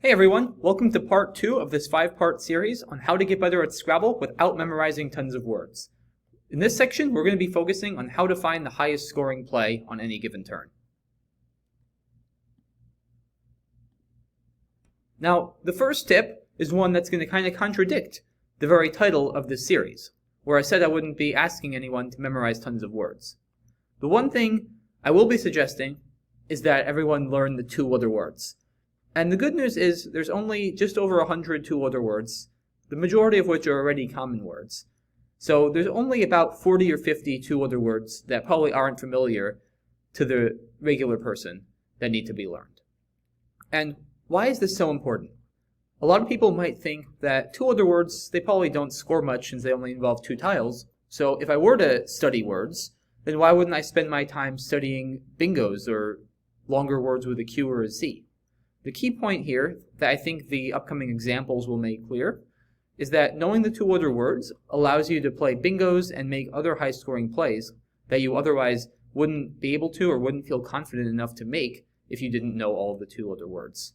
Hey everyone, welcome to part 2 of this 5-part series on how to get better at Scrabble without memorizing tons of words. In this section, we're going to be focusing on how to find the highest scoring play on any given turn. Now, the first tip is one that's going to kind of contradict the very title of this series, where I said I wouldn't be asking anyone to memorize tons of words. The one thing I will be suggesting is that everyone learn the 2 other words. And the good news is there's only just over 100 two-letter words, the majority of which are already common words. So there's only about 40 or 50 two-letter words that probably aren't familiar to the regular person that need to be learned. And why is this so important? A lot of people might think that two-letter words, they probably don't score much since they only involve 2 tiles. So if I were to study words, then why wouldn't I spend my time studying bingos or longer words with a Q or a Z? The key point here that I think the upcoming examples will make clear is that knowing the 2 other words allows you to play bingos and make other high-scoring plays that you otherwise wouldn't be able to or wouldn't feel confident enough to make if you didn't know all of the 2 other words.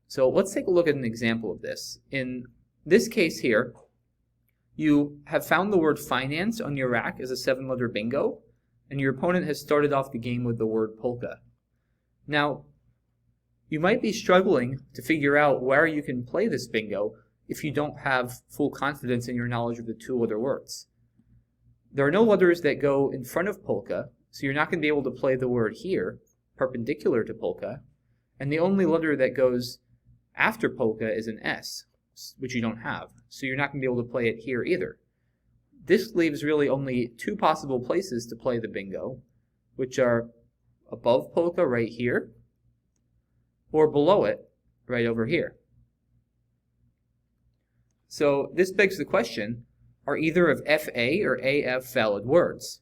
So let's take a look at an example of this. In this case here, you have found the word finance on your rack as a 7-letter bingo, and your opponent has started off the game with the word polka. Now, you might be struggling to figure out where you can play this bingo if you don't have full confidence in your knowledge of the 2 other words. There are no letters that go in front of polka, so you're not going to be able to play the word here, perpendicular to polka, and the only letter that goes after polka is an S, which you don't have, so you're not going to be able to play it here either. This leaves really only 2 possible places to play the bingo, which are above polka right here, or below it, right over here. So this begs the question, are either of FA or AF valid words?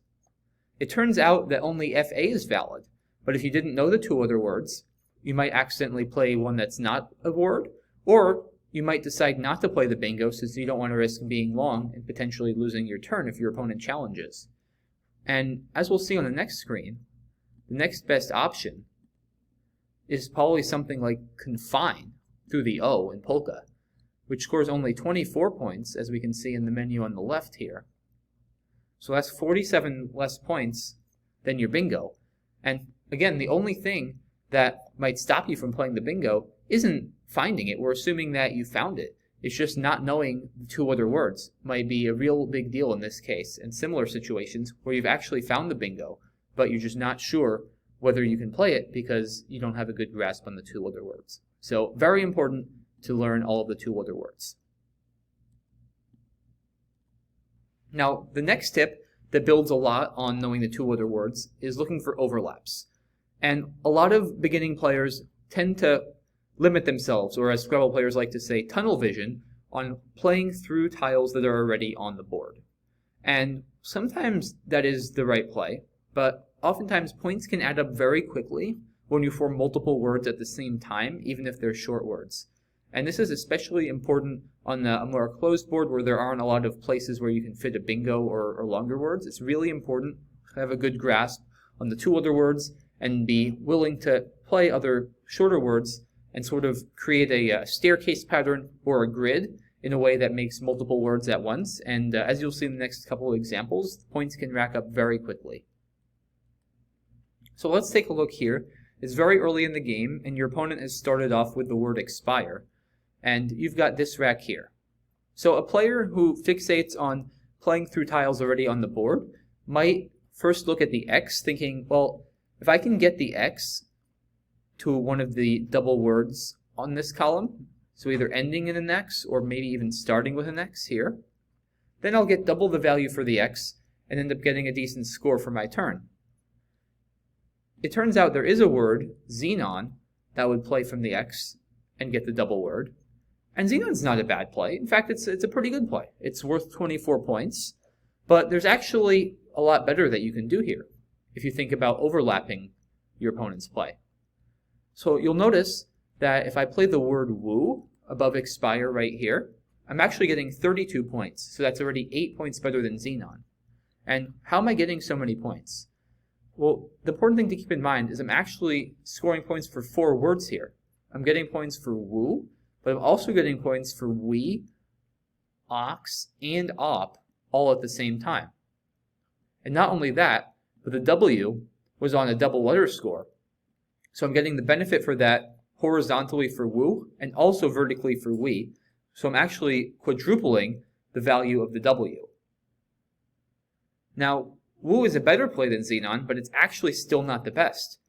It turns out that only FA is valid, but if you didn't know the 2 other words, you might accidentally play one that's not a word, or you might decide not to play the bingo since you don't want to risk being long and potentially losing your turn if your opponent challenges. And as we'll see on the next screen, the next best option is probably something like confine through the O in polka, which scores only 24 points, as we can see in the menu on the left here. So that's 47 less points than your bingo. And again, the only thing that might stop you from playing the bingo isn't finding it. We're assuming that you found it. It's just not knowing the 2 other words might be a real big deal in this case, and similar situations where you've actually found the bingo, but you're just not sure whether you can play it because you don't have a good grasp on the 2 other words. So very important to learn all of the 2 other words. Now, the next tip that builds a lot on knowing the 2 other words is looking for overlaps. And a lot of beginning players tend to limit themselves, or as Scrabble players like to say, tunnel vision, on playing through tiles that are already on the board. And sometimes that is the right play, but oftentimes points can add up very quickly when you form multiple words at the same time, even if they're short words. And this is especially important on a more closed board where there aren't a lot of places where you can fit a bingo or longer words. It's really important to have a good grasp on the 2 other words and be willing to play other shorter words and sort of create a staircase pattern or a grid in a way that makes multiple words at once. And as you'll see in the next couple of examples, points can rack up very quickly. So let's take a look here. It's very early in the game, and your opponent has started off with the word expire, and you've got this rack here. So a player who fixates on playing through tiles already on the board might first look at the X, thinking, well, if I can get the X to one of the double words on this column, so either ending in an X or maybe even starting with an X here, then I'll get double the value for the X and end up getting a decent score for my turn. It turns out there is a word, xenon, that would play from the X and get the double word. And xenon's not a bad play. In fact, it's a pretty good play. It's worth 24 points. But there's actually a lot better that you can do here if you think about overlapping your opponent's play. So you'll notice that if I play the word woo above expire right here, I'm actually getting 32 points. So that's already 8 points better than xenon. And how am I getting so many points? Well, the important thing to keep in mind is I'm actually scoring points for 4 words here. I'm getting points for woo, but I'm also getting points for we, ox, and op all at the same time. And not only that, but the W was on a double letter score. So I'm getting the benefit for that horizontally for woo and also vertically for we. So I'm actually quadrupling the value of the W. Now, woo is a better play than xenon, but it's actually still not the best.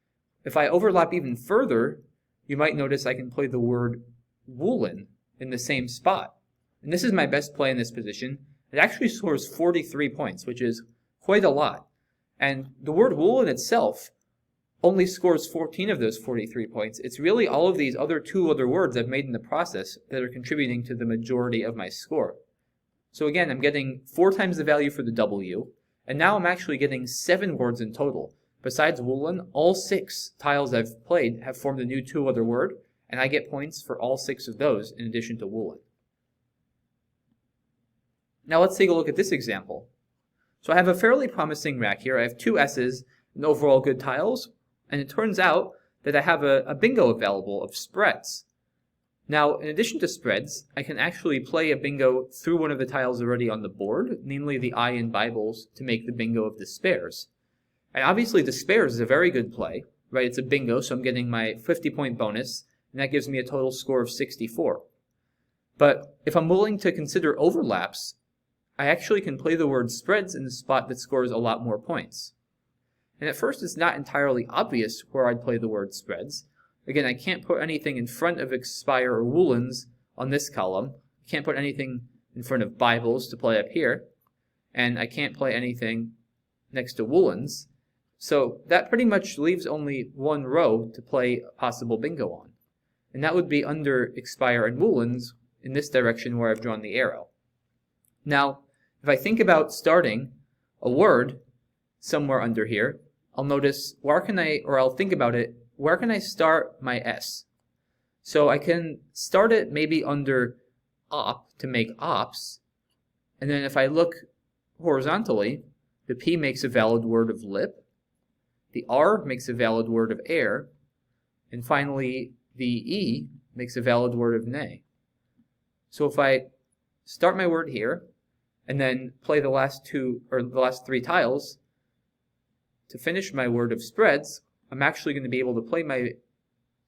If I overlap even further, you might notice I can play the word woolen in the same spot. And this is my best play in this position. It actually scores 43 points, which is quite a lot. And the word woolen itself only scores 14 of those 43 points. It's really all of these other two other words I've made in the process that are contributing to the majority of my score. So again, I'm getting 4 times the value for the W, and now I'm actually getting 7 words in total. Besides woolen, all 6 tiles I've played have formed a new 2-letter word, and I get points for all 6 of those in addition to woolen. Now let's take a look at this example. So I have a fairly promising rack here. I have 2 S's and overall good tiles, and it turns out that I have a bingo available of spreads. Now, in addition to spreads, I can actually play a bingo through one of the tiles already on the board, namely the I in Bibles, to make the bingo of despairs. And obviously despairs is a very good play, right? It's a bingo, so I'm getting my 50-point bonus, and that gives me a total score of 64. But if I'm willing to consider overlaps, I actually can play the word spreads in the spot that scores a lot more points. And at first it's not entirely obvious where I'd play the word spreads. Again, I can't put anything in front of expire or woolens on this column. I can't put anything in front of Bibles to play up here. And I can't play anything next to woolens. So that pretty much leaves only one row to play a possible bingo on. And that would be under expire and woolens in this direction where I've drawn the arrow. Now, if I think about starting a word somewhere under here, I'll notice I'll think about it, where can I start my S? So I can start it maybe under op to make ops, and then if I look horizontally, the P makes a valid word of lip, the R makes a valid word of air, and finally the E makes a valid word of nay. So if I start my word here, and then play the last 3 tiles, to finish my word of spreads, I'm actually going to be able to play my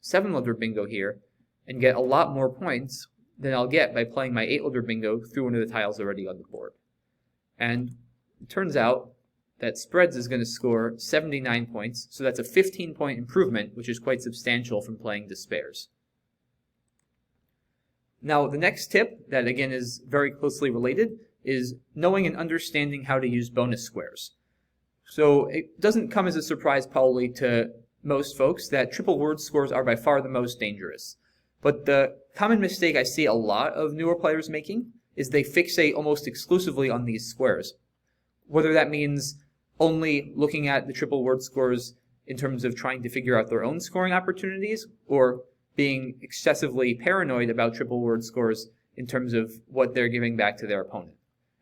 7-letter bingo here and get a lot more points than I'll get by playing my 8-letter bingo through one of the tiles already on the board. And it turns out that spreads is going to score 79 points, so that's a 15-point improvement, which is quite substantial from playing despairs. Now, the next tip, that again is very closely related, is knowing and understanding how to use bonus squares. So it doesn't come as a surprise probably to most folks that triple word scores are by far the most dangerous. But the common mistake I see a lot of newer players making is they fixate almost exclusively on these squares. Whether that means only looking at the triple word scores in terms of trying to figure out their own scoring opportunities, or being excessively paranoid about triple word scores in terms of what they're giving back to their opponent.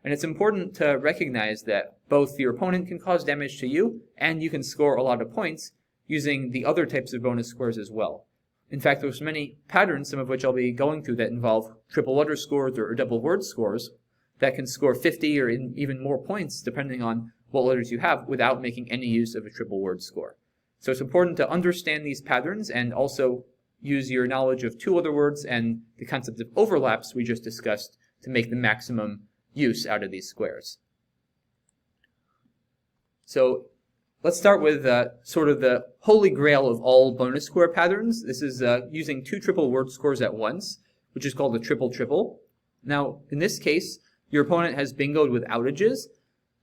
And it's important to recognize that both your opponent can cause damage to you, and you can score a lot of points using the other types of bonus squares as well. In fact, there's many patterns, some of which I'll be going through, that involve triple letter scores or double word scores that can score 50 or even more points depending on what letters you have without making any use of a triple word score. So it's important to understand these patterns and also use your knowledge of 2-letter words and the concept of overlaps we just discussed to make the maximum use out of these squares. So let's start with sort of the holy grail of all bonus square patterns. This is using 2 triple word scores at once, which is called a triple-triple. Now, in this case, your opponent has bingoed with outages,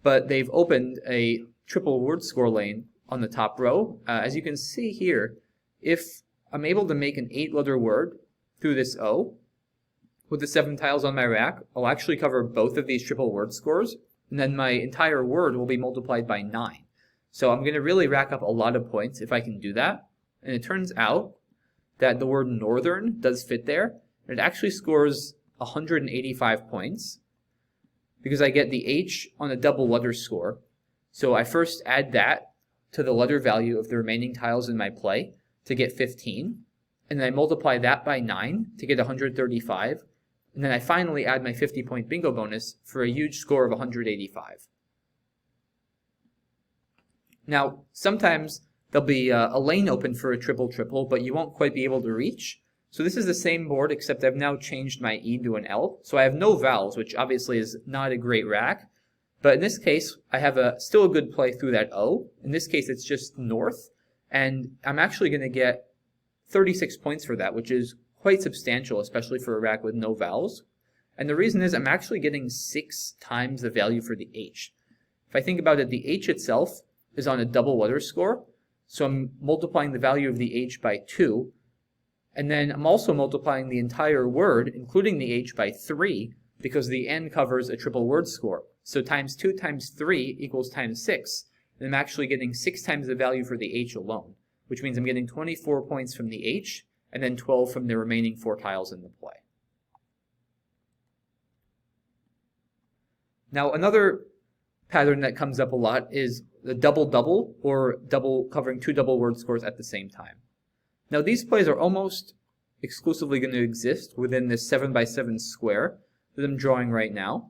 but they've opened a triple word score lane on the top row. As you can see here, if I'm able to make an 8-letter word through this O, with the 7 tiles on my rack, I'll actually cover both of these triple word scores, and then my entire word will be multiplied by 9. So I'm going to really rack up a lot of points if I can do that. And it turns out that the word northern does fit there. And it actually scores 185 points because I get the H on a double letter score. So I first add that to the letter value of the remaining tiles in my play to get 15. and then I multiply that by 9 to get 135, and then I finally add my 50-point bingo bonus for a huge score of 185. Now, sometimes there'll be a lane open for a triple-triple, but you won't quite be able to reach. So this is the same board, except I've now changed my E to an L. So I have no vowels, which obviously is not a great rack. But in this case, I have still a good play through that O. In this case, it's just north. And I'm actually going to get 36 points for that, which is quite substantial, especially for a rack with no vowels. And the reason is I'm actually getting 6 times the value for the H. If I think about it, the H itself is on a double letter score. So I'm multiplying the value of the H by 2. And then I'm also multiplying the entire word, including the H, by 3, because the N covers a triple word score. So times 2 times 3 equals times 6. And I'm actually getting 6 times the value for the H alone, which means I'm getting 24 points from the H, and then 12 from the remaining 4 tiles in the play. Now, another pattern that comes up a lot is the double-double, or double covering 2 double word scores at the same time. Now, these plays are almost exclusively going to exist within this 7x7 square that I'm drawing right now.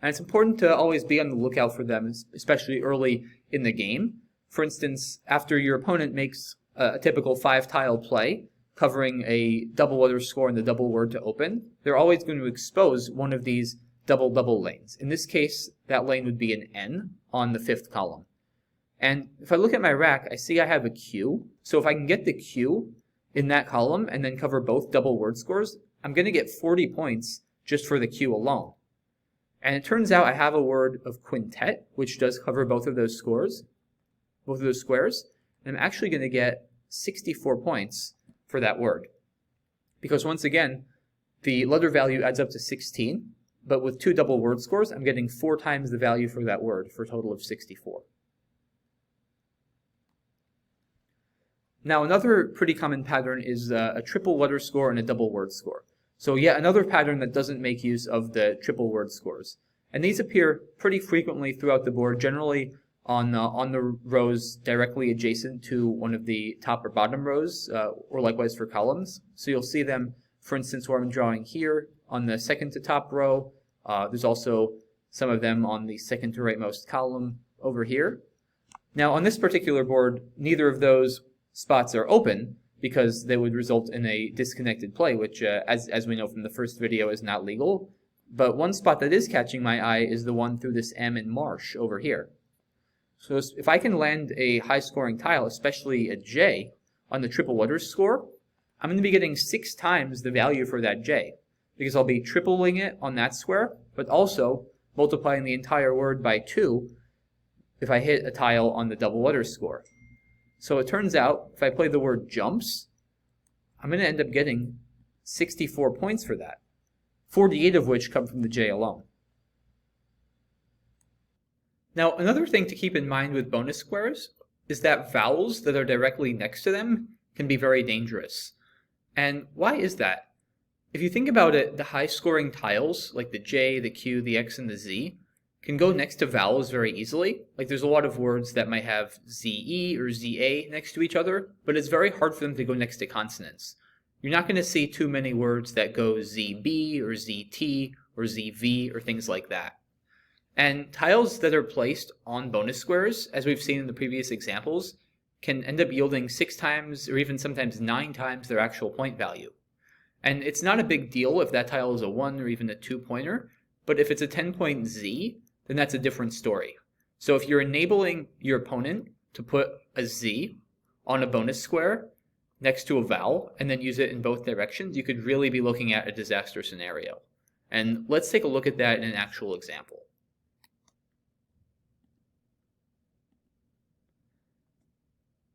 And it's important to always be on the lookout for them, especially early in the game. For instance, after your opponent makes a typical 5-tile play, covering a double letter score and the double word to open, they're always going to expose one of these double-double lanes. In this case, that lane would be an N on the 5th column. And if I look at my rack, I see I have a Q. So if I can get the Q in that column and then cover both double word scores, I'm going to get 40 points just for the Q alone. And it turns out I have a word of quintet, which does cover both of those scores, both of those squares. And I'm actually going to get 64 points for that word. Because once again, the letter value adds up to 16, but with 2 double word scores, I'm getting 4 times the value for that word for a total of 64. Now, another pretty common pattern is a triple letter score and a double word score. So yet another pattern that doesn't make use of the triple word scores. And these appear pretty frequently throughout the board, generally on the rows directly adjacent to one of the top or bottom rows, or likewise for columns. So you'll see them, for instance, where I'm drawing here on the second to top row. There's also some of them on the second to rightmost column over here. Now, on this particular board, neither of those spots are open because they would result in a disconnected play, which, as we know from the first video, is not legal. But one spot that is catching my eye is the one through this M in marsh over here. So if I can land a high-scoring tile, especially a J, on the triple letters score, I'm going to be getting 6 times the value for that J, because I'll be tripling it on that square, but also multiplying the entire word by 2 if I hit a tile on the double letters score. So it turns out, if I play the word jumps, I'm going to end up getting 64 points for that, 48 of which come from the J alone. Now, another thing to keep in mind with bonus squares is that vowels that are directly next to them can be very dangerous. And why is that? If you think about it, the high-scoring tiles, like the J, the Q, the X, and the Z, can go next to vowels very easily. Like there's a lot of words that might have ZE or ZA next to each other, but it's very hard for them to go next to consonants. You're not going to see too many words that go ZB or ZT or ZV or things like that. And tiles that are placed on bonus squares, as we've seen in the previous examples, can end up yielding 6 times or even sometimes 9 times their actual point value. And it's not a big deal if that tile is a 1 or even a 2-pointer, but if it's a 10-point Z, then that's a different story. So if you're enabling your opponent to put a Z on a bonus square next to a vowel and then use it in both directions, you could really be looking at a disaster scenario. And let's take a look at that in an actual example.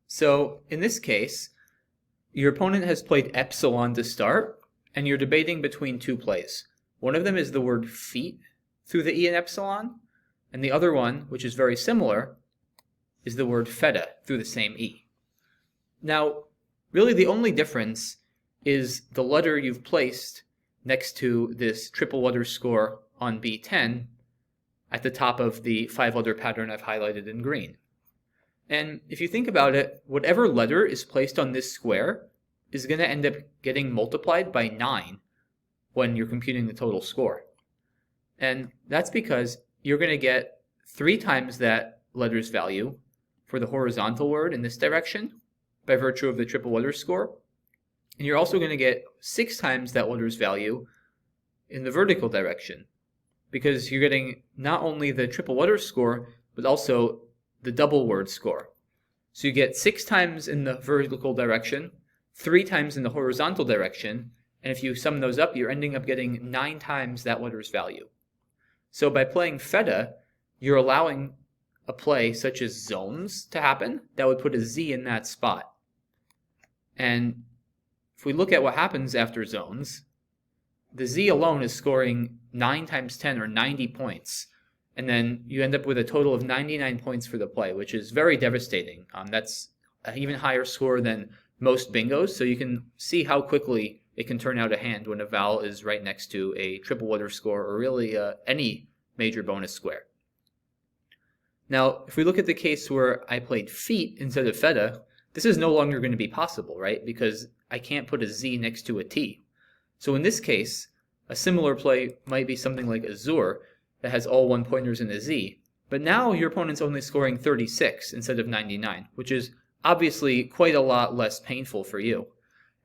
So in this case, your opponent has played epsilon to start, and you're debating between 2 plays. One of them is the word feet through the E in epsilon, and the other one, which is very similar, is the word feta through the same E. Now, really the only difference is the letter you've placed next to this triple letter score on B10 at the top of the 5-letter pattern I've highlighted in green. And if you think about it, whatever letter is placed on this square is going to end up getting multiplied by 9 when you're computing the total score. And that's because you're going to get 3 times that letter's value for the horizontal word in this direction by virtue of the triple letter score. And you're also going to get 6 times that letter's value in the vertical direction, because you're getting not only the triple letter score, but also the double word score. So you get 6 times in the vertical direction, 3 times in the horizontal direction, and if you sum those up, you're ending up getting 9 times that letter's value. So by playing feta, you're allowing a play such as zones to happen that would put a Z in that spot. And if we look at what happens after zones, the Z alone is scoring 9 times 10 or 90 points. And then you end up with a total of 99 points for the play, which is very devastating. That's an even higher score than most bingos, so you can see how quickly it can turn out a hand when a vowel is right next to a triple letter score or really any major bonus square. Now, if we look at the case where I played feet instead of feta, this is no longer going to be possible, right? Because I can't put a Z next to a T. So in this case, a similar play might be something like Azur that has all one-pointers in a Z. But now your opponent's only scoring 36 instead of 99, which is obviously quite a lot less painful for you.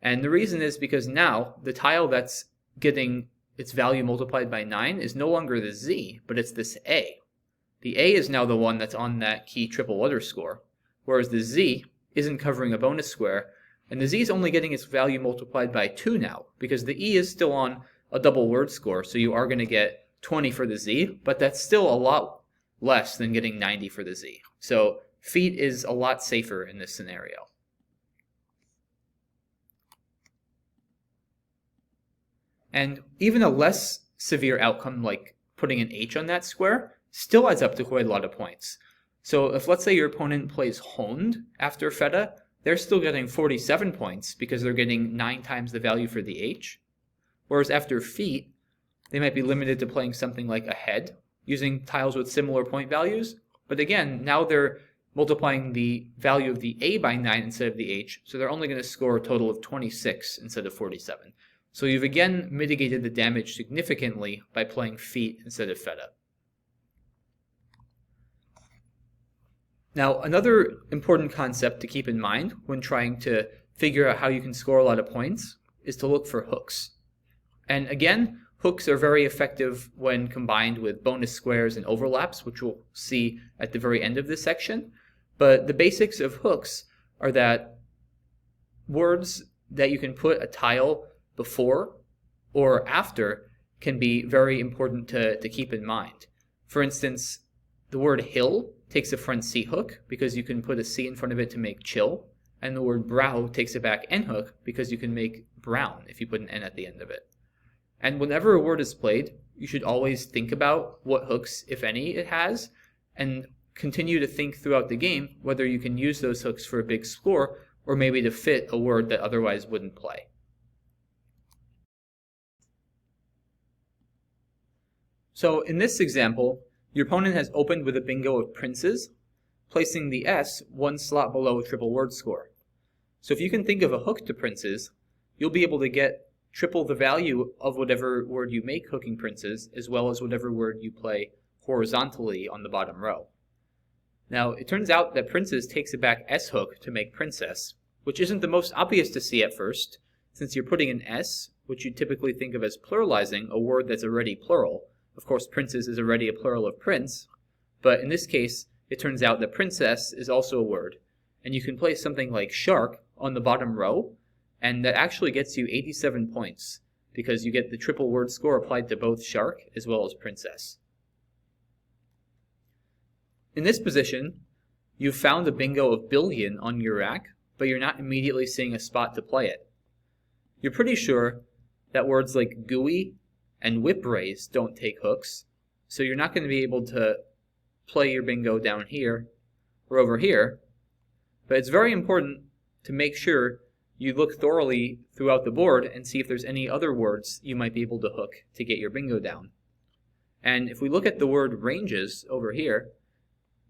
And the reason is because now the tile that's getting its value multiplied by 9 is no longer the Z, but it's this A. The A is now the one that's on that key triple letter score, whereas the Z isn't covering a bonus square, and the Z is only getting its value multiplied by 2 now, because the E is still on a double word score, so you are going to get 20 for the Z, but that's still a lot less than getting 90 for the Z. So feet is a lot safer in this scenario. And even a less severe outcome like putting an H on that square still adds up to quite a lot of points. So if, let's say, your opponent plays honed after feta, they're still getting 47 points because they're getting 9 times the value for the H. Whereas after feet, they might be limited to playing something like a head, using tiles with similar point values. But again, now they're multiplying the value of the A by 9 instead of the H, so they're only going to score a total of 26 instead of 47. So you've again mitigated the damage significantly by playing feet instead of feta. Now, another important concept to keep in mind when trying to figure out how you can score a lot of points is to look for hooks. And again, hooks are very effective when combined with bonus squares and overlaps, which we'll see at the very end of this section. But the basics of hooks are that words that you can put a tile before or after can be very important to keep in mind. For instance, the word hill takes a front C hook because you can put a C in front of it to make chill, and the word brow takes a back N hook because you can make brown if you put an N at the end of it. And whenever a word is played, you should always think about what hooks, if any, it has, and continue to think throughout the game whether you can use those hooks for a big score or maybe to fit a word that otherwise wouldn't play. So in this example, your opponent has opened with a bingo of princes, placing the S one slot below a triple word score. So if you can think of a hook to princes, you'll be able to get triple the value of whatever word you make hooking princes, as well as whatever word you play horizontally on the bottom row. Now, it turns out that princes takes a back S hook to make princess, which isn't the most obvious to see at first, since you're putting an S, which you typically think of as pluralizing a word that's already plural. Of course, princes is already a plural of prince, but in this case, it turns out that princess is also a word, and you can place something like shark on the bottom row, and that actually gets you 87 points, because you get the triple word score applied to both shark as well as princess. In this position, you've found a bingo of billion on your rack, but you're not immediately seeing a spot to play it. You're pretty sure that words like gooey and whip raise don't take hooks, so you're not going to be able to play your bingo down here or over here, but it's very important to make sure you look thoroughly throughout the board and see if there's any other words you might be able to hook to get your bingo down. And if we look at the word ranges over here,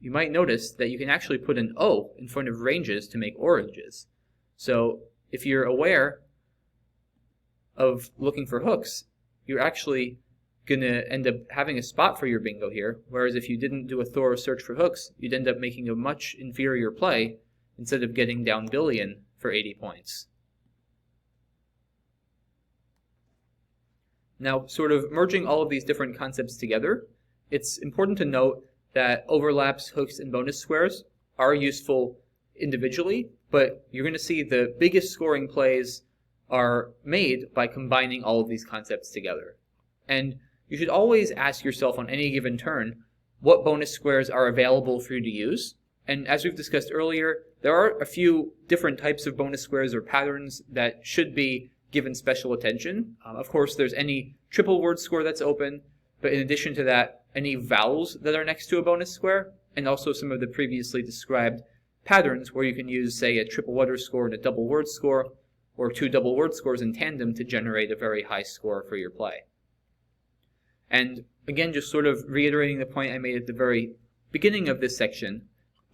you might notice that you can actually put an O in front of ranges to make oranges. So if you're aware of looking for hooks, you're actually going to end up having a spot for your bingo here, whereas if you didn't do a thorough search for hooks, you'd end up making a much inferior play instead of getting down billion for 80 points. Now, sort of merging all of these different concepts together, it's important to note that overlaps, hooks, and bonus squares are useful individually, but you're going to see the biggest scoring plays are made by combining all of these concepts together. And you should always ask yourself on any given turn what bonus squares are available for you to use. And as we've discussed earlier, there are a few different types of bonus squares or patterns that should be given special attention. Of course, there's any triple word score that's open, but in addition to that, any vowels that are next to a bonus square, and also some of the previously described patterns where you can use, say, a triple letter score and a double word score, or two double word scores in tandem to generate a very high score for your play. And again, just sort of reiterating the point I made at the very beginning of this section,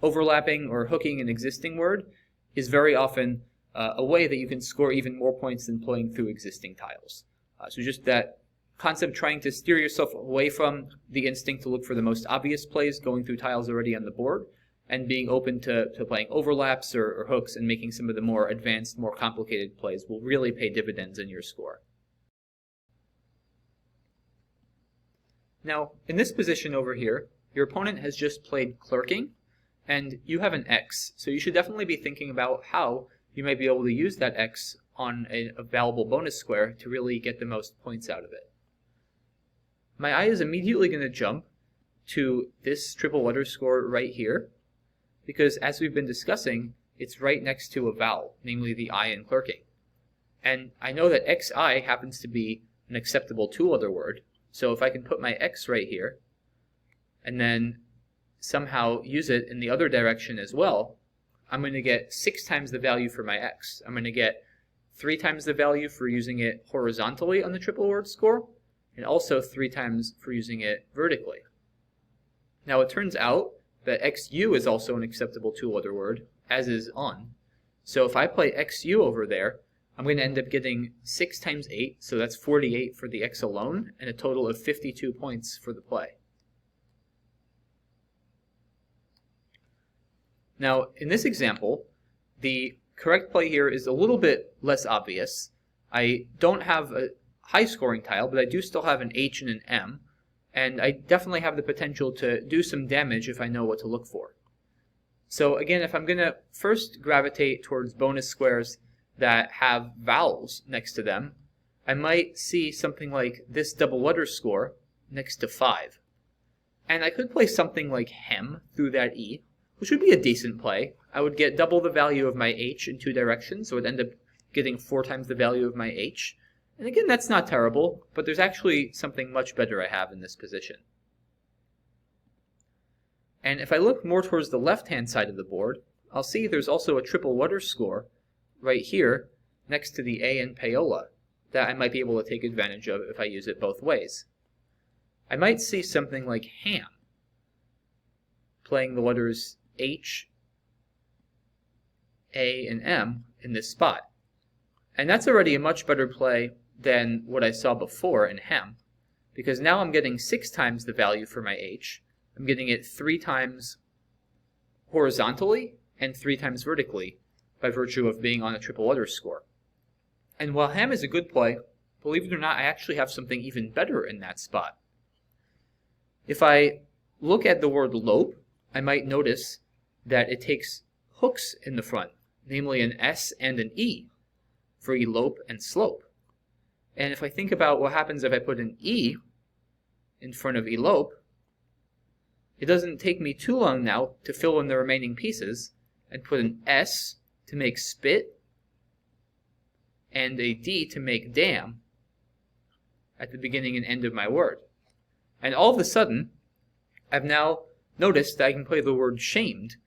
overlapping or hooking an existing word is very often a way that you can score even more points than playing through existing tiles. So just that concept, trying to steer yourself away from the instinct to look for the most obvious plays going through tiles already on the board, and being open to playing overlaps or hooks and making some of the more advanced, more complicated plays will really pay dividends in your score. Now, in this position over here, your opponent has just played clerking, and you have an X, so you should definitely be thinking about how you might be able to use that X on a valuable bonus square to really get the most points out of it. My eye is immediately going to jump to this triple letter score right here, because as we've been discussing, it's right next to a vowel, namely the I in clerking. And I know that XI happens to be an acceptable two-letter word, so if I can put my X right here, and then somehow use it in the other direction as well, I'm going to get 6 times the value for my X. I'm going to get 3 times the value for using it horizontally on the triple word score, and also 3 times for using it vertically. Now it turns out that XU is also an acceptable two-letter word, as is on. So if I play XU over there, I'm going to end up getting 6 times 8, so that's 48 for the X alone, and a total of 52 points for the play. Now, in this example, the correct play here is a little bit less obvious. I don't have a high-scoring tile, but I do still have an H and an M, and I definitely have the potential to do some damage if I know what to look for. So again, if I'm going to first gravitate towards bonus squares that have vowels next to them, I might see something like this double letter score next to 5. And I could play something like hem through that E, which would be a decent play. I would get double the value of my H in 2 directions, so I'd end up getting 4 times the value of my H. And again, that's not terrible, but there's actually something much better I have in this position. And if I look more towards the left-hand side of the board, I'll see there's also a triple letter score right here next to the A in payola that I might be able to take advantage of if I use it both ways. I might see something like ham, playing the letters H, A, and M in this spot. And that's already a much better play than what I saw before in hem, because now I'm getting 6 times the value for my H. I'm getting it 3 times horizontally and 3 times vertically by virtue of being on a triple letter score. And while ham is a good play, believe it or not, I actually have something even better in that spot. If I look at the word lope, I might notice that it takes hooks in the front, namely an S and an E for elope and slope. And if I think about what happens if I put an E in front of elope, it doesn't take me too long now to fill in the remaining pieces and put an S to make spit and a D to make dam at the beginning and end of my word. And all of a sudden, I've now noticed that I can play the word shamed,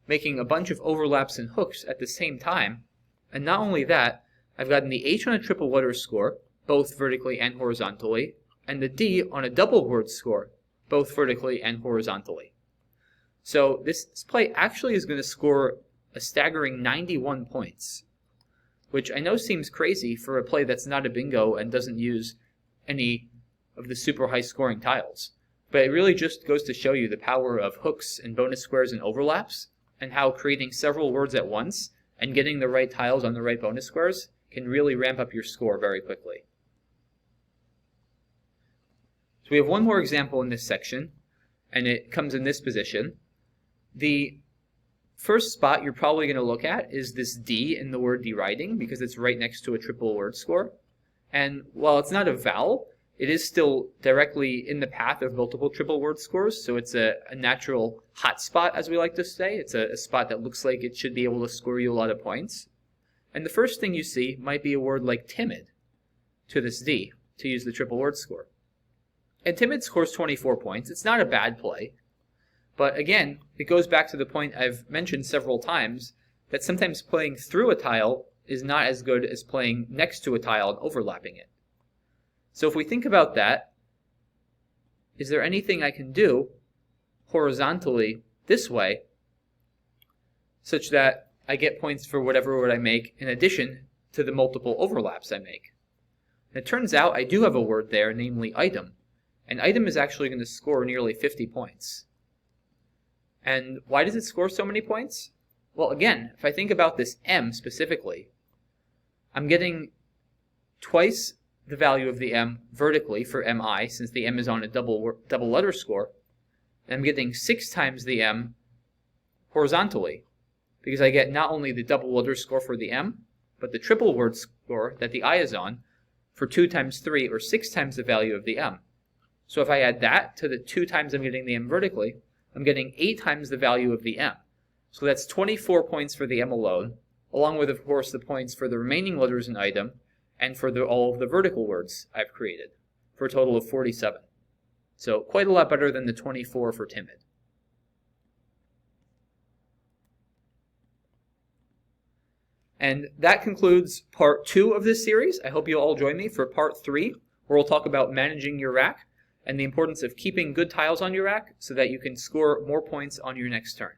making a bunch of overlaps and hooks at the same time. And not only that, I've gotten the H on a triple letter score, both vertically and horizontally, and the D on a double word score, both vertically and horizontally. So this play actually is going to score a staggering 91 points. which I know seems crazy for a play that's not a bingo and doesn't use any of the super high scoring tiles. But it really just goes to show you the power of hooks and bonus squares and overlaps, and how creating several words at once and getting the right tiles on the right bonus squares can really ramp up your score very quickly. So we have one more example in this section, and it comes in this position. The first spot you're probably going to look at is this D in the word deriding, because it's right next to a triple word score. And while it's not a vowel, it is still directly in the path of multiple triple word scores, so it's a natural hot spot, as we like to say. It's a spot that looks like it should be able to score you a lot of points. And the first thing you see might be a word like timid to this D, to use the triple word score. And timid scores 24 points. It's not a bad play. But again, it goes back to the point I've mentioned several times, that sometimes playing through a tile is not as good as playing next to a tile and overlapping it. So if we think about that, is there anything I can do horizontally this way such that I get points for whatever word I make in addition to the multiple overlaps I make? And it turns out I do have a word there, namely item. And item is actually going to score nearly 50 points. And why does it score so many points? Well, again, if I think about this M specifically, I'm getting twice the value of the M vertically for MI, since the M is on a double letter score. And I'm getting 6 times the M horizontally, because I get not only the double letter score for the M, but the triple word score that the I is on for 2 times 3, or 6 times the value of the M. So if I add that to the 2 times I'm getting the M vertically, I'm getting 8 times the value of the M. So that's 24 points for the M alone, along with, of course, the points for the remaining letters in item, and for all of the vertical words I've created, for a total of 47. So quite a lot better than the 24 for timid. And that concludes part 2 of this series. I hope you'll all join me for part 3, where we'll talk about managing your rack and the importance of keeping good tiles on your rack so that you can score more points on your next turn.